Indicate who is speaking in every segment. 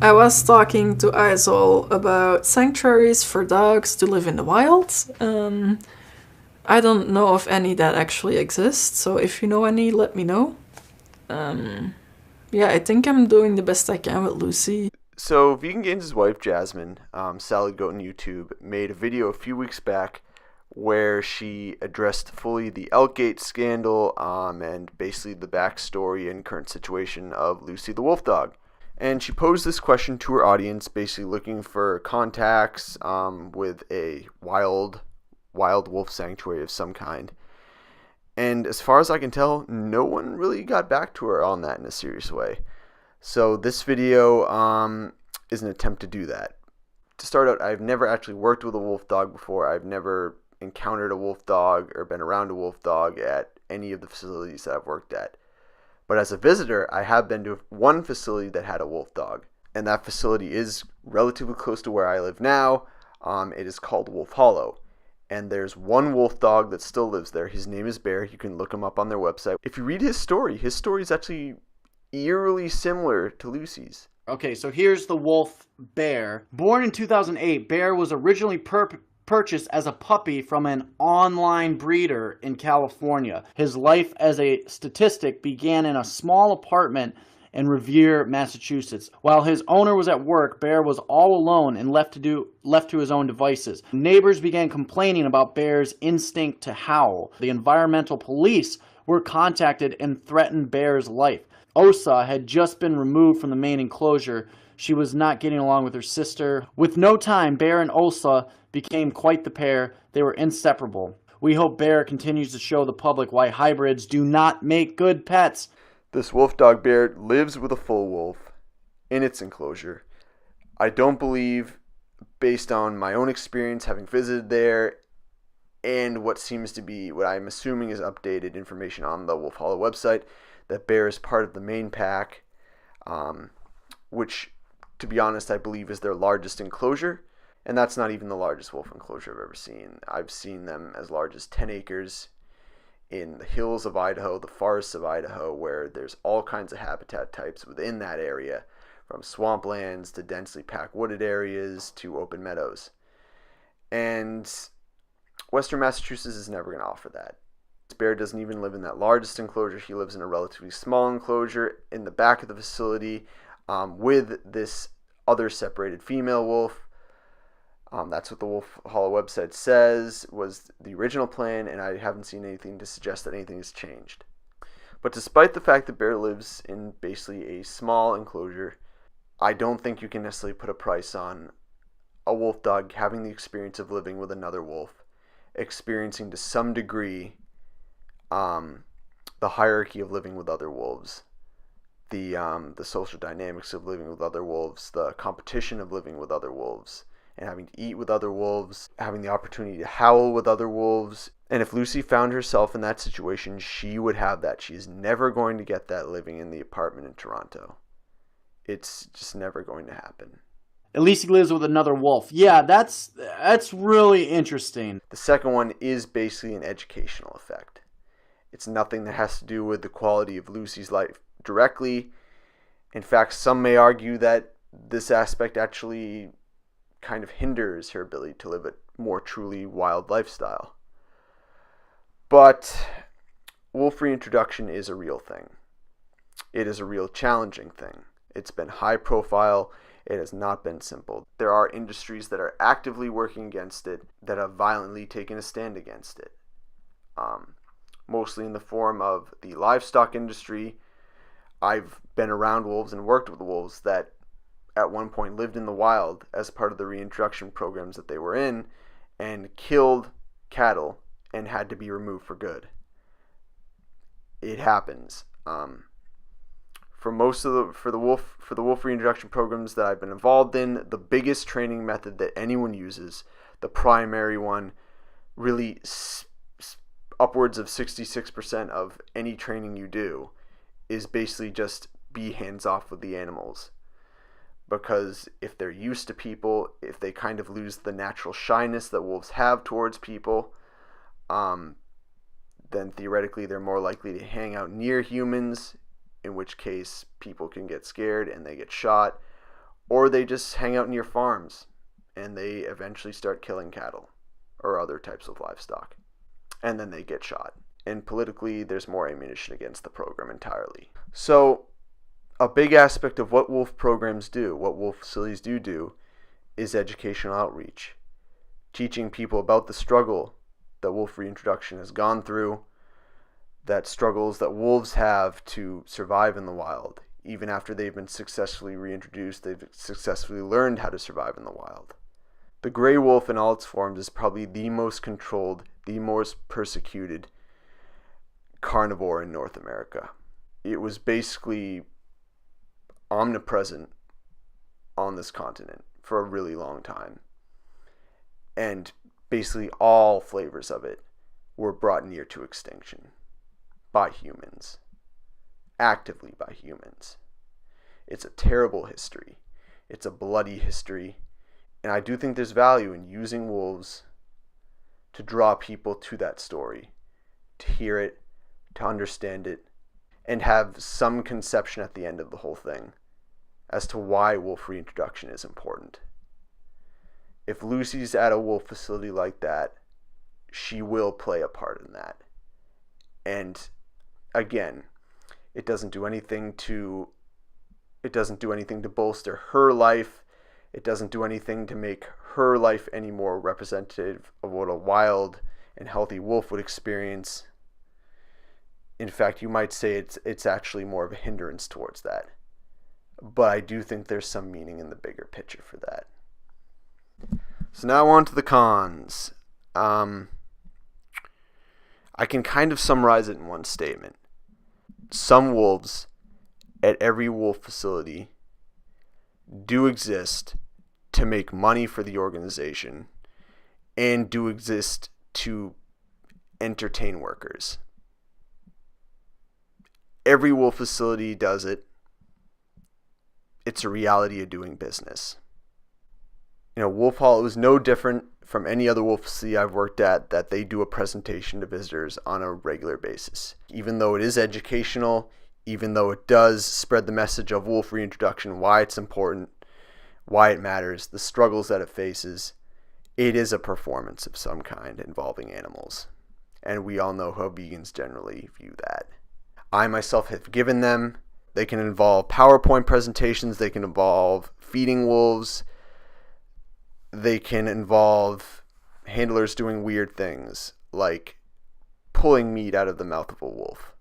Speaker 1: I was talking to Isol about sanctuaries for dogs to live in the wild. I don't know of any that actually exist, so if you know any, let me know. Yeah, I think I'm doing the best I can with Lucy.
Speaker 2: So, Vegan Gains' wife, Jasmine, Salad Goat on YouTube, made a video a few weeks back where she addressed fully the Elkgate scandal and basically the backstory and current situation of Lucy the Wolf Dog. And she posed this question to her audience, basically looking for contacts with a wild wolf sanctuary of some kind. And as far as I can tell, no one really got back to her on that in a serious way. So this video is an attempt to do that. To start out, I've never actually worked with a wolf dog before. I've never encountered a wolf dog or been around a wolf dog at any of the facilities that I've worked at. But as a visitor, I have been to one facility that had a wolf dog. And that facility is relatively close to where I live now. It is called Wolf Hollow. And there's one wolf dog that still lives there. His name is Bear. You can look him up on their website. If you read his story is actually eerily similar to Lucy's.
Speaker 3: Okay, so here's the wolf Bear. Born in 2008, Bear was originally purchased as a puppy from an online breeder in California. His life as a statistic began in a small apartment in Revere, Massachusetts. While his owner was at work, Bear was all alone and left to his own devices. Neighbors began complaining about Bear's instinct to howl. The environmental police were contacted and threatened Bear's life. Osa had just been removed from the main enclosure. She was not getting along with her sister. With no time, Bear and Osa became quite the pair. They were inseparable. We hope Bear continues to show the public why hybrids do not make good pets.
Speaker 2: This wolf dog Bear lives with a full wolf in its enclosure. I don't believe, based on my own experience having visited there and what seems to be what I'm assuming is updated information on the Wolf Hollow website, that Bear is part of the main pack, which, to be honest, I believe is their largest enclosure. And that's not even the largest wolf enclosure I've ever seen. I've seen them as large as 10 acres in the hills of Idaho, the forests of Idaho, where there's all kinds of habitat types within that area, from swamplands to densely packed wooded areas to open meadows. And Western Massachusetts is never going to offer that. Bear doesn't even live in that largest enclosure. He lives in a relatively small enclosure in the back of the facility with this other separated female wolf. That's what the Wolf Hollow website says was the original plan, and I haven't seen anything to suggest that anything has changed. But despite the fact that Bear lives in basically a small enclosure, I don't think you can necessarily put a price on a wolf dog having the experience of living with another wolf, experiencing to some degree the hierarchy of living with other wolves, the social dynamics of living with other wolves, the competition of living with other wolves, and having to eat with other wolves, having the opportunity to howl with other wolves. And if Lucy found herself in that situation, she would have that. She is never going to get that living in the apartment in Toronto. It's just never going to happen.
Speaker 3: At least he lives with another wolf. Yeah, that's really interesting.
Speaker 2: The second one is basically an educational effect. It's nothing that has to do with the quality of Lucy's life directly. In fact, some may argue that this aspect actually kind of hinders her ability to live a more truly wild lifestyle. But wolf reintroduction is a real thing. It is a real challenging thing. It's been high profile. It has not been simple. There are industries that are actively working against it, that have violently taken a stand against it. Mostly in the form of the livestock industry. I've been around wolves and worked with wolves that at one point lived in the wild as part of the reintroduction programs that they were in and killed cattle and had to be removed for good. It happens. For the wolf reintroduction programs that I've been involved in, the biggest training method that anyone uses, the primary one, really upwards of 66% of any training you do, is basically just be hands off with the animals. Because if they're used to people, if they kind of lose the natural shyness that wolves have towards people, then theoretically they're more likely to hang out near humans, in which case people can get scared and they get shot, or they just hang out near farms and they eventually start killing cattle or other types of livestock, and then they get shot. And politically, there's more ammunition against the program entirely. So a big aspect of what wolf programs do, what wolf facilities do, is educational outreach, teaching people about the struggle that wolf reintroduction has gone through, that struggles that wolves have to survive in the wild. Even after they've been successfully reintroduced, they've successfully learned how to survive in the wild. The gray wolf in all its forms is probably the most controlled, the most persecuted carnivore in North America. It was basically omnipresent on this continent for a really long time. And basically all flavors of it were brought near to extinction by humans, actively by humans. It's a terrible history. It's a bloody history. And I do think there's value in using wolves to draw people to that story, to hear it, to understand it, and have some conception at the end of the whole thing as to why wolf reintroduction is important. If Lucy's at a wolf facility like that, she will play a part in that. And again, it doesn't do anything to bolster her life. It doesn't do anything to make her life any more representative of what a wild and healthy wolf would experience. In fact, you might say it's actually more of a hindrance towards that. But I do think there's some meaning in the bigger picture for that. So now on to the cons. I can kind of summarize it in one statement. Some wolves at every wolf facility do exist to make money for the organization and do exist to entertain workers. Every wolf facility does it. It's a reality of doing business. Wolf Hollow is no different from any other wolf facility I've worked at that they do a presentation to visitors on a regular basis. Even though it is educational, even though it does spread the message of wolf reintroduction, why it's important, why it matters, the struggles that it faces, it is a performance of some kind involving animals. And we all know how vegans generally view that. I myself have given them. They can involve PowerPoint presentations. They can involve feeding wolves. They can involve handlers doing weird things like pulling meat out of the mouth of a wolf,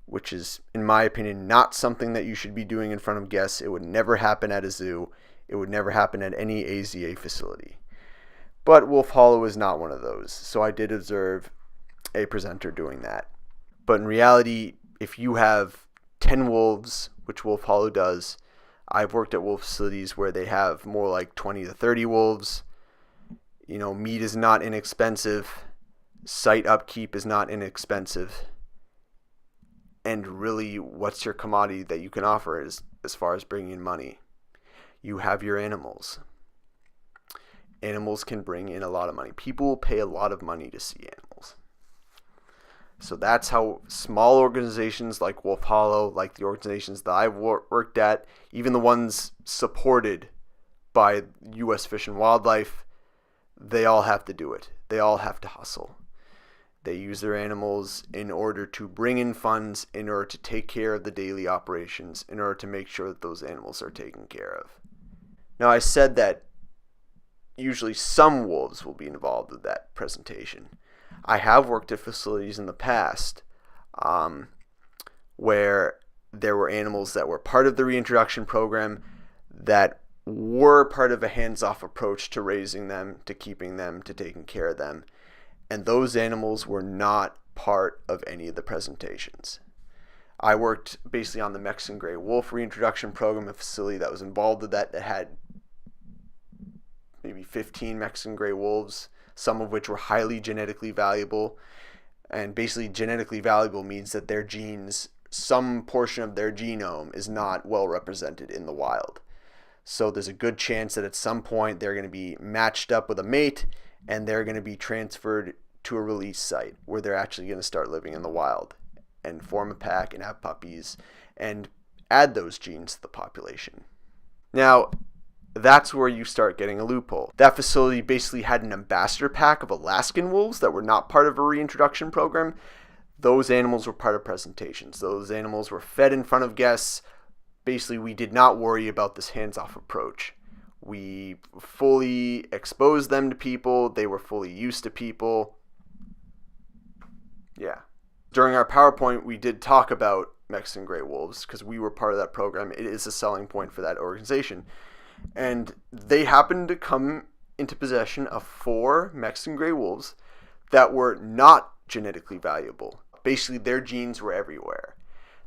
Speaker 2: which is, in my opinion, not something that you should be doing in front of guests. It would never happen at a zoo. It would never happen at any AZA facility. But Wolf Hollow is not one of those, so I did observe a presenter doing that. But in reality, if you have 10 wolves, which Wolf Hollow does, I've worked at wolf facilities where they have more like 20 to 30 wolves. Meat is not inexpensive. Site upkeep is not inexpensive. And really, what's your commodity that you can offer as far as bringing in money? You have your animals. Animals can bring in a lot of money. People will pay a lot of money to see animals. So that's how small organizations like Wolf Hollow, like the organizations that I've worked at, even the ones supported by U.S. Fish and Wildlife, they all have to do it. They all have to hustle. They use their animals in order to bring in funds, in order to take care of the daily operations, in order to make sure that those animals are taken care of. Now, I said that usually some wolves will be involved with that presentation. I have worked at facilities in the past where there were animals that were part of the reintroduction program that were part of a hands-off approach to raising them, to keeping them, to taking care of them. And those animals were not part of any of the presentations. I worked basically on the Mexican Gray Wolf reintroduction program, a facility that was involved with that had maybe 15 Mexican Gray Wolves, some of which were highly genetically valuable. And basically genetically valuable means that their genes, some portion of their genome is not well represented in the wild. So there's a good chance that at some point they're going to be matched up with a mate and they're going to be transferred to a release site where they're actually going to start living in the wild and form a pack and have puppies and add those genes to the population. Now, that's where you start getting a loophole. That facility basically had an ambassador pack of Alaskan wolves that were not part of a reintroduction program. Those animals were part of presentations. Those animals were fed in front of guests. Basically, we did not worry about this hands-off approach. We fully exposed them to people. They were fully used to people. Yeah. During our PowerPoint, we did talk about Mexican gray wolves because we were part of that program. It is a selling point for that organization. And they happened to come into possession of 4 Mexican gray wolves that were not genetically valuable. Basically, their genes were everywhere.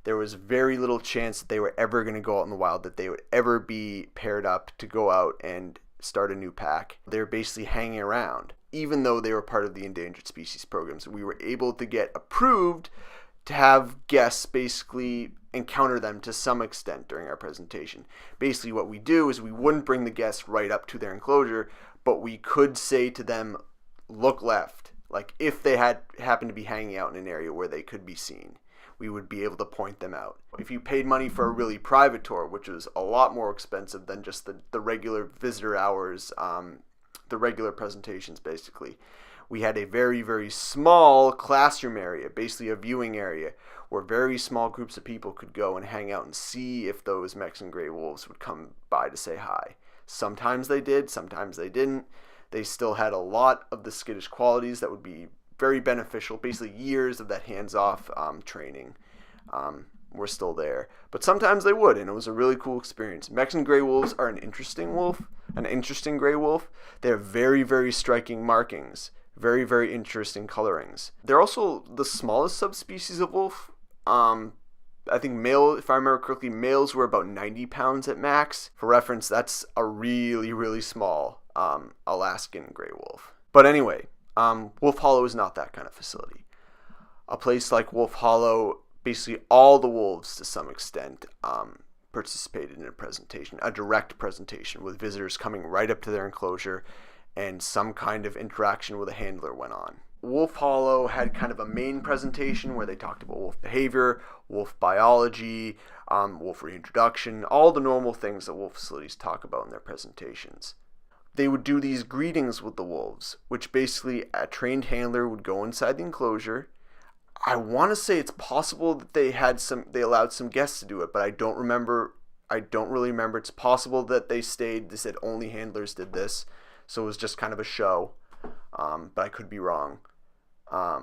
Speaker 2: There was very little chance that they were ever going to go out in the wild, that they would ever be paired up to go out and start a new pack. They were basically hanging around, even though they were part of the endangered species programs. We were able to get approved to have guests basically encounter them to some extent during our presentation. Basically, what we do is we wouldn't bring the guests right up to their enclosure, but we could say to them, look left. Like if they happened to be hanging out in an area where they could be seen, we would be able to point them out. If you paid money for a really private tour, which was a lot more expensive than just the regular visitor hours, the regular presentations basically, we had a very, very small classroom area, basically a viewing area, where very small groups of people could go and hang out and see if those Mexican gray wolves would come by to say hi. Sometimes they did, sometimes they didn't. They still had a lot of the skittish qualities that would be very beneficial. Basically, years of that hands-off training were still there. But sometimes they would, and it was a really cool experience. Mexican gray wolves are an interesting gray wolf. They have very, very striking markings, very, very interesting colorings. They're also the smallest subspecies of wolf. I think if I remember correctly, males were about 90 pounds at max. For reference, that's a really, really small Alaskan gray wolf. But anyway, Wolf Hollow is not that kind of facility. A place like Wolf Hollow, basically all the wolves to some extent participated in a direct presentation with visitors coming right up to their enclosure, and some kind of interaction with a handler went on. Wolf Hollow had kind of a main presentation where they talked about wolf behavior, wolf biology, wolf reintroduction, all the normal things that wolf facilities talk about in their presentations. They would do these greetings with the wolves, which basically a trained handler would go inside the enclosure. I want to say it's possible that they allowed some guests to do it, but I don't really remember. It's possible that they said only handlers did this, so it was just kind of a show. But I could be wrong. I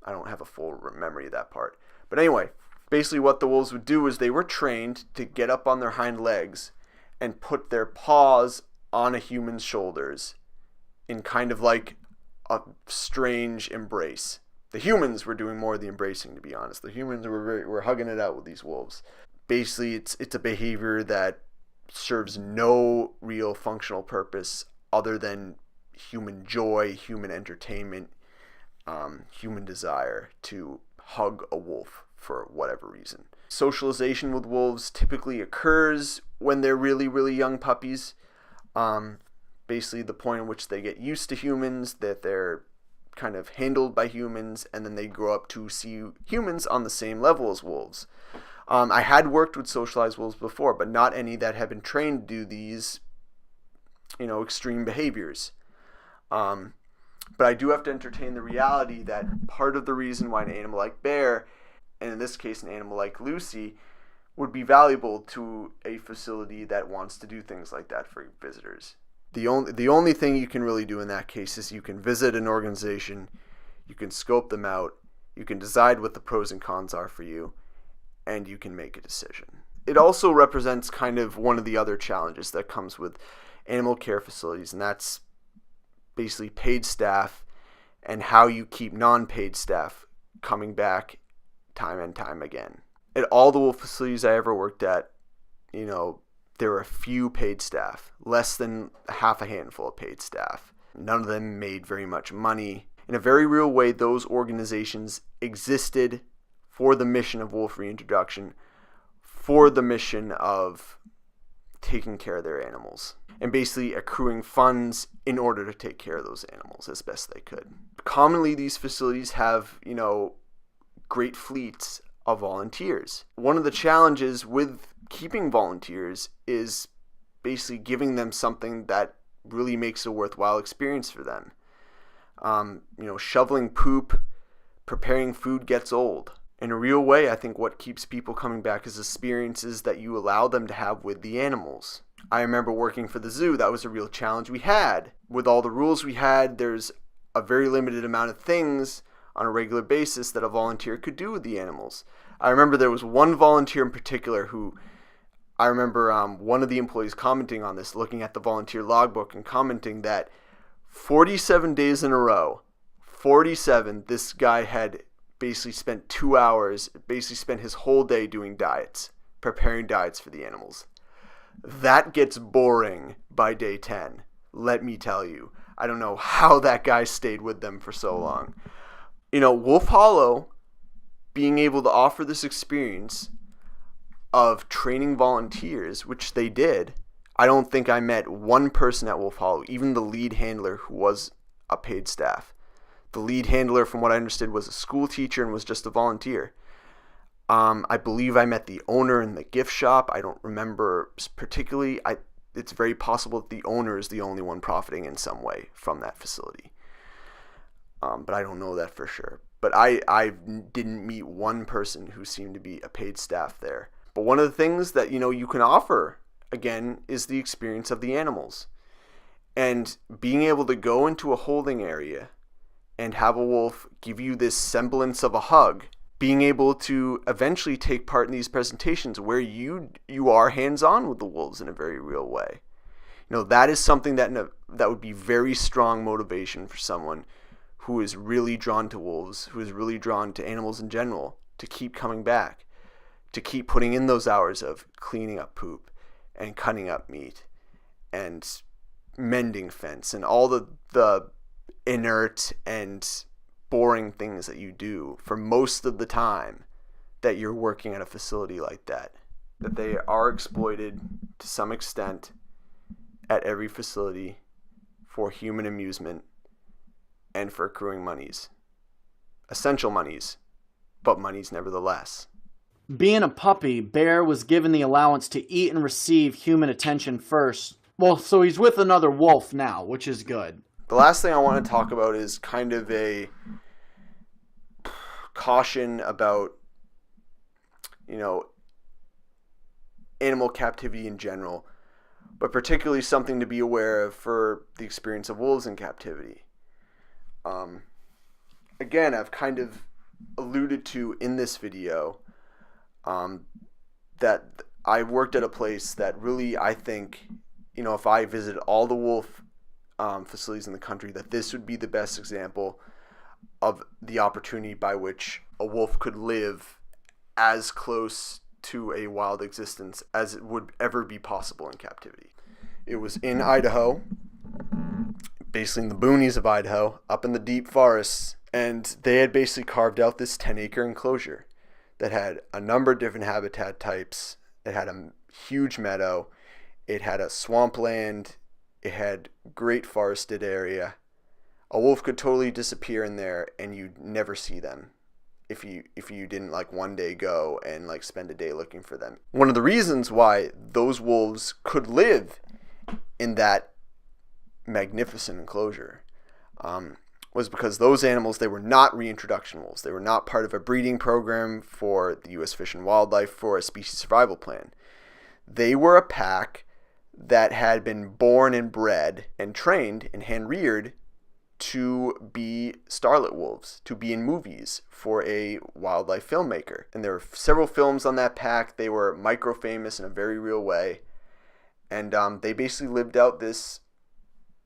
Speaker 2: don't have a full memory of that part. But anyway, basically what the wolves would do is they were trained to get up on their hind legs and put their paws on a human's shoulders in kind of like a strange embrace. The humans were doing more of the embracing, to be honest. The humans were hugging it out with these wolves. Basically, it's a behavior that serves no real functional purpose other than human joy, human entertainment, human desire to hug a wolf for whatever reason. Socialization with wolves typically occurs when they're really, really young puppies. Basically the point in which they get used to humans, that they're kind of handled by humans, and then they grow up to see humans on the same level as wolves. I had worked with socialized wolves before, but not any that had been trained to do these, extreme behaviors. But I do have to entertain the reality that part of the reason why an animal like Bear, and in this case an animal like Lucy, would be valuable to a facility that wants to do things like that for visitors. The only thing you can really do in that case is you can visit an organization, you can scope them out, you can decide what the pros and cons are for you, and you can make a decision. It also represents kind of one of the other challenges that comes with animal care facilities, and that's basically paid staff and how you keep non-paid staff coming back time and time again. At all the wolf facilities I ever worked at, there were a few paid staff, less than half a handful of paid staff. None of them made very much money. In a very real way, those organizations existed for the mission of wolf reintroduction, for the mission of taking care of their animals, and basically accruing funds in order to take care of those animals as best they could. Commonly, these facilities have, great fleets of volunteers. One of the challenges with keeping volunteers is basically giving them something that really makes a worthwhile experience for them. Shoveling poop, preparing food gets old. In a real way, I think what keeps people coming back is experiences that you allow them to have with the animals. I remember working for the zoo. That was a real challenge we had. With all the rules we had, there's a very limited amount of things on a regular basis that a volunteer could do with the animals. I remember there was one volunteer in particular who, I remember one of the employees commenting on this, looking at the volunteer logbook and commenting that 47 days in a row, 47, this guy had basically spent 2 hours, basically spent his whole day doing diets, preparing diets for the animals. That gets boring by day 10, let me tell you. I don't know how that guy stayed with them for so long. Wolf Hollow, being able to offer this experience of training volunteers, which they did, I don't think I met one person at Wolf Hollow, even the lead handler who was a paid staff. The lead handler, from what I understood, was a school teacher and was just a volunteer. I believe I met the owner in the gift shop. I don't remember particularly. It's very possible that the owner is the only one profiting in some way from that facility. But I don't know that for sure. But I didn't meet one person who seemed to be a paid staff there. But one of the things that, you can offer, again, is the experience of the animals. And being able to go into a holding area and have a wolf give you this semblance of a hug, being able to eventually take part in these presentations where you are hands-on with the wolves in a very real way. That is something that would be very strong motivation for someone who is really drawn to wolves, who is really drawn to animals in general, to keep coming back, to keep putting in those hours of cleaning up poop and cutting up meat and mending fence and all the inert and boring things that you do for most of the time that you're working at a facility like that. That they are exploited to some extent at every facility for human amusement and for accruing monies. Essential monies, but monies nevertheless.
Speaker 3: Being a puppy, Bear was given the allowance to eat and receive human attention first. Well, so he's with another wolf now, which is good.
Speaker 2: The last thing I want to talk about is kind of a caution about, animal captivity in general, but particularly something to be aware of for the experience of wolves in captivity. Again, I've kind of alluded to in this video that I worked at a place that really, I think, if I visited all the wolf facilities in the country, that this would be the best example of the opportunity by which a wolf could live as close to a wild existence as it would ever be possible in captivity. It was in Idaho, basically in the boonies of Idaho, up in the deep forests, and they had basically carved out this 10-acre enclosure that had a number of different habitat types. It had a huge meadow, it had a swampland, it had great forested area. A wolf could totally disappear in there and you'd never see them if you didn't one day go and spend a day looking for them. One of the reasons why those wolves could live in that magnificent enclosure was because those animals, they were not reintroduction wolves. They were not part of a breeding program for the U.S. Fish and Wildlife for a species survival plan. They were a pack that had been born and bred and trained and hand-reared to be starlet wolves, to be in movies for a wildlife filmmaker. And there were several films on that pack. They were micro-famous in a very real way. And they basically lived out this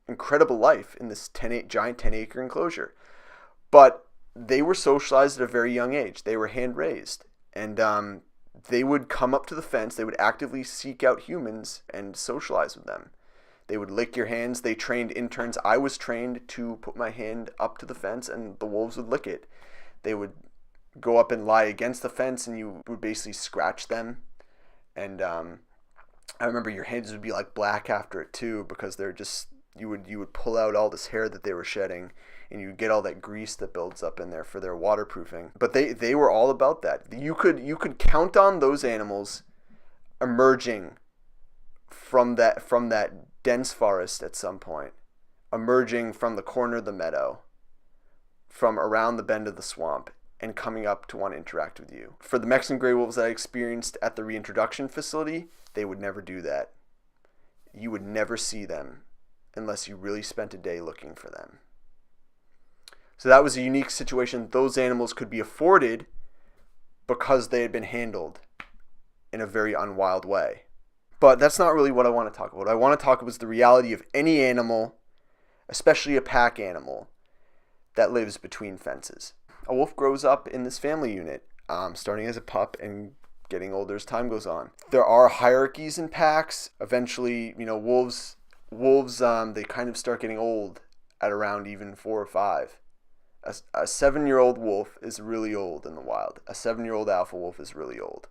Speaker 2: incredible life in this giant 10-acre enclosure. But they were socialized at a very young age. They were hand-raised. And they would come up to the fence. They would actively seek out humans and socialize with them. They would lick your hands. They trained interns. I was trained to put my hand up to the fence and the wolves would lick it. They would go up and lie against the fence and you would basically scratch them. And I remember your hands would be black after it too, because they're just, you would pull out all this hair that they were shedding and you get all that grease that builds up in there for their waterproofing. But they were all about that. You could count on those animals emerging from that dense forest at some point, emerging from the corner of the meadow, from around the bend of the swamp, and coming up to want to interact with you. For the Mexican gray wolves that I experienced at the reintroduction facility, they would never do that. You would never see them unless you really spent a day looking for them. So that was a unique situation those animals could be afforded because they had been handled in a very unwild way. But that's not really what I want to talk about. What I want to talk about is the reality of any animal, especially a pack animal, that lives between fences. A wolf grows up in this family unit, starting as a pup and getting older as time goes on. There are hierarchies in packs. Eventually, wolves, they kind of start getting old at around even 4 or 5. A 7-year-old wolf is really old in the wild. A 7-year-old alpha wolf is really old.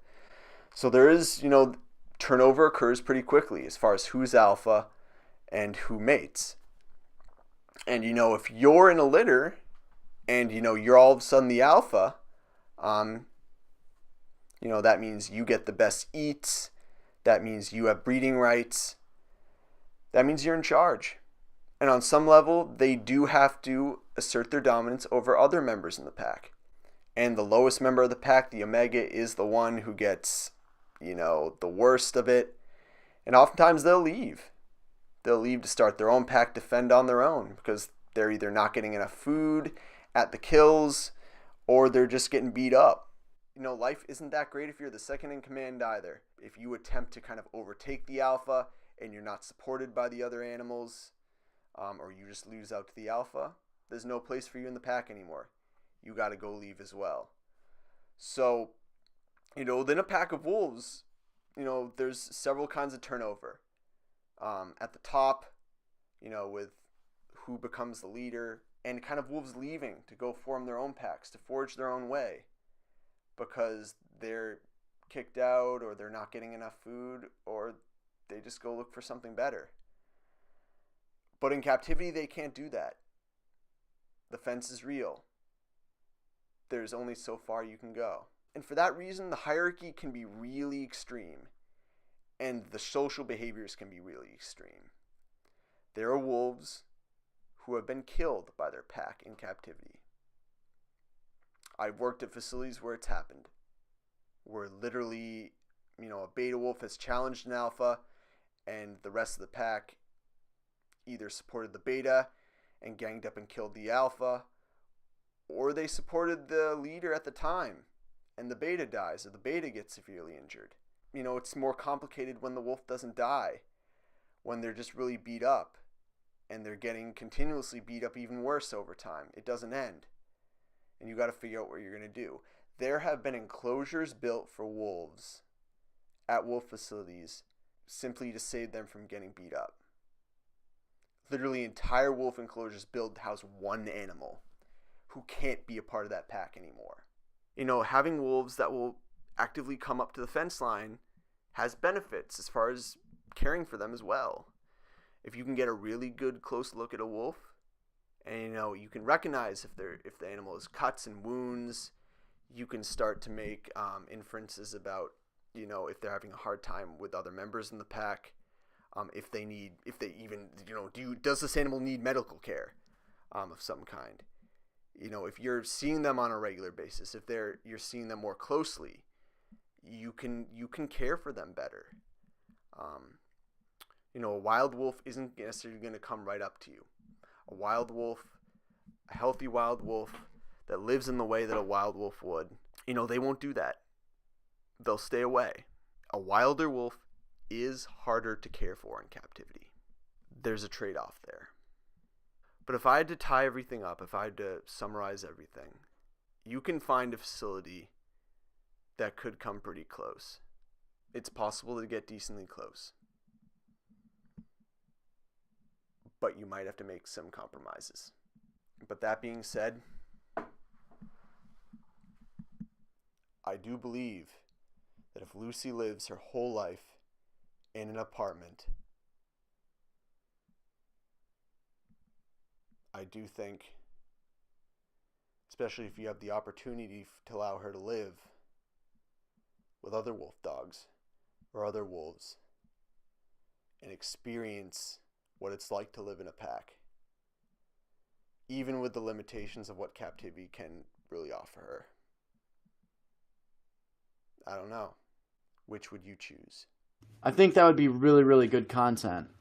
Speaker 2: So there is, turnover occurs pretty quickly as far as who's alpha and who mates. And, if you're in a litter and, you're all of a sudden the alpha, that means you get the best eats. That means you have breeding rights. That means you're in charge. And on some level, they do have to assert their dominance over other members in the pack. And the lowest member of the pack, the omega, is the one who gets, the worst of it. And oftentimes they'll leave. They'll leave to start their own pack to fend on their own because they're either not getting enough food at the kills or they're just getting beat up. Life isn't that great if you're the second in command either. If you attempt to kind of overtake the alpha and you're not supported by the other animals, or you just lose out to the alpha, there's no place for you in the pack anymore. You got to go leave as well. So, within a pack of wolves, there's several kinds of turnover. At the top, with who becomes the leader, and kind of wolves leaving to go form their own packs, to forge their own way, because they're kicked out, or they're not getting enough food, or they just go look for something better. But in captivity, they can't do that. The fence is real. There's only so far you can go. And for that reason, the hierarchy can be really extreme. And the social behaviors can be really extreme. There are wolves who have been killed by their pack in captivity. I've worked at facilities where it's happened. Where literally, a beta wolf has challenged an alpha, and the rest of the pack either supported the beta and ganged up and killed the alpha, or they supported the leader at the time and the beta dies, or the beta gets severely injured. It's more complicated when the wolf doesn't die, when they're just really beat up and they're getting continuously beat up even worse over time. It doesn't end. And you got to figure out what you're going to do. There have been enclosures built for wolves at wolf facilities simply to save them from getting beat up. Literally entire wolf enclosures built to house one animal who can't be a part of that pack anymore. Having wolves that will actively come up to the fence line has benefits as far as caring for them as well. If you can get a really good close look at a wolf, and you can recognize if the animal has cuts and wounds, you can start to make inferences about if they're having a hard time with other members in the pack. Does this animal need medical care of some kind? If you're seeing them on a regular basis, if you're seeing them more closely, you can care for them better. A wild wolf isn't necessarily going to come right up to you. A wild wolf, a healthy wild wolf that lives in the way that a wild wolf would, they won't do that. They'll stay away. A wilder wolf is harder to care for in captivity. There's a trade-off there. But if I had to tie everything up, if I had to summarize everything, you can find a facility that could come pretty close. It's possible to get decently close. But you might have to make some compromises. But that being said, I do believe that if Lucy lives her whole life in an apartment, I do think, especially if you have the opportunity to allow her to live with other wolf dogs or other wolves, and experience what it's like to live in a pack, even with the limitations of what captivity can really offer her. I don't know. Which would you choose?
Speaker 3: I think that would be really, really good content.